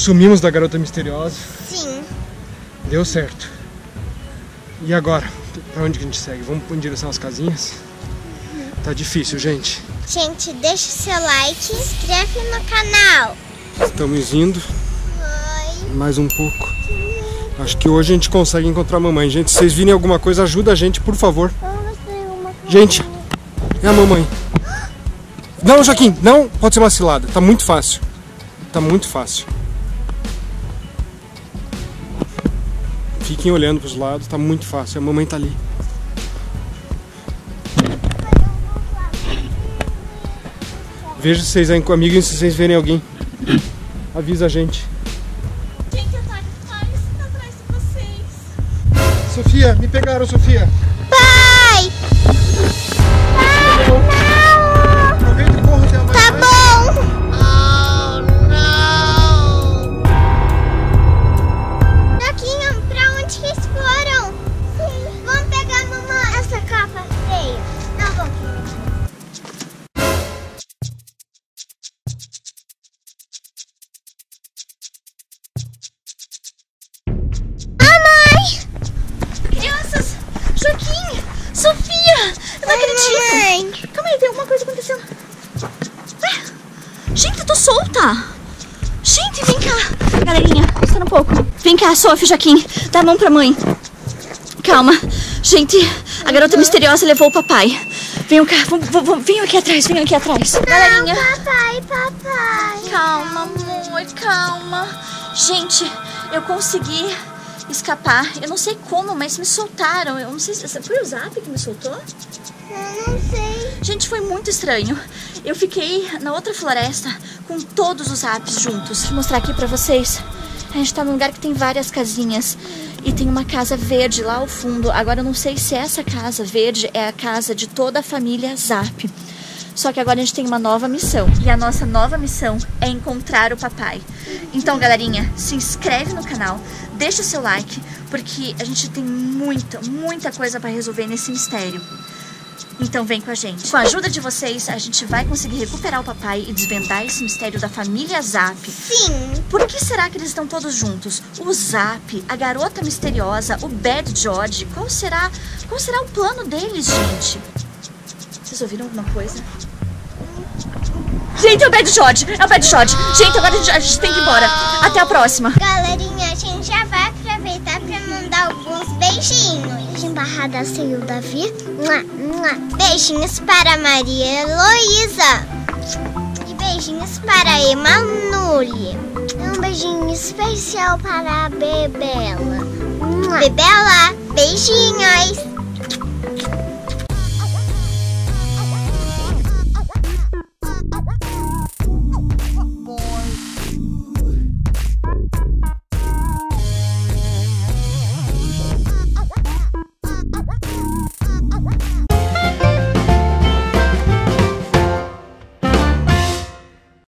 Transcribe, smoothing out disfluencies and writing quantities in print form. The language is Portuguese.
Sumimos da garota misteriosa. Sim. Deu certo. E agora? Pra onde que a gente segue? Vamos em direção às casinhas? Tá difícil, gente. Gente, deixa o seu like, se inscreve no canal. Estamos indo. Oi. Mais um pouco. Acho que hoje a gente consegue encontrar a mamãe. Gente, se vocês virem alguma coisa, ajuda a gente, por favor. Gente, é a mamãe. Não, Joaquim, não pode ser uma cilada. Tá muito fácil. Tá muito fácil. Fiquem olhando pros lados, tá muito fácil. A mamãe tá ali. Veja se vocês são amigos, se vocês verem alguém. Avisa a gente. Gente, eu tô atrás de vocês. Sofia, me pegaram, Sofia. Pai! Pai, não! Aproveita e corra até a mãe. Tá bom! Joaquim, pra onde que eles foram? Vamos pegar a mamãe. Essa capa feia. Não, vamos. Crianças! Joaquim! Sofia! Eu não acredito! Mamãe. Calma aí, tem alguma coisa acontecendo. Gente, eu tô solta! Gente, vem cá! Galerinha, espera um pouco. Vem cá, Sofia, Joaquim. Dá a mão pra mãe. Calma. Gente, a garota misteriosa levou o papai. Venham cá, venham aqui atrás, venham aqui atrás. Galerinha. Papai. Calma, amor, calma. Gente, eu consegui escapar. Eu não sei como, mas me soltaram. Eu não sei se foi o Zap que me soltou. Eu não sei. Gente, foi muito estranho. Eu fiquei na outra floresta com todos os Zaps juntos. Vou mostrar aqui pra vocês. A gente tá num lugar que tem várias casinhas. E tem uma casa verde lá ao fundo. Agora eu não sei se essa casa verde é a casa de toda a família Zap. Só que agora a gente tem uma nova missão. E a nossa nova missão é encontrar o papai. Então, galerinha, se inscreve no canal, deixa o seu like, porque a gente tem muita coisa pra resolver nesse mistério. Então vem com a gente. Com a ajuda de vocês, a gente vai conseguir recuperar o papai e desvendar esse mistério da família Zap. Sim. Por que será que eles estão todos juntos? O Zap, a garota misteriosa, o Bad George. Qual será o plano deles, gente? Vocês ouviram alguma coisa? Gente, é o Bad George! É o Bad George! Gente, agora a gente tem que ir embora. Até a próxima. Galerinha, a gente já vai aproveitar pra mandar alguns beijinhos. De embarrada saiu o Davi. Beijinhos para Maria Heloísa. E beijinhos para a Emanuele. Um beijinho especial para a Bebela. Bebela, beijinhos.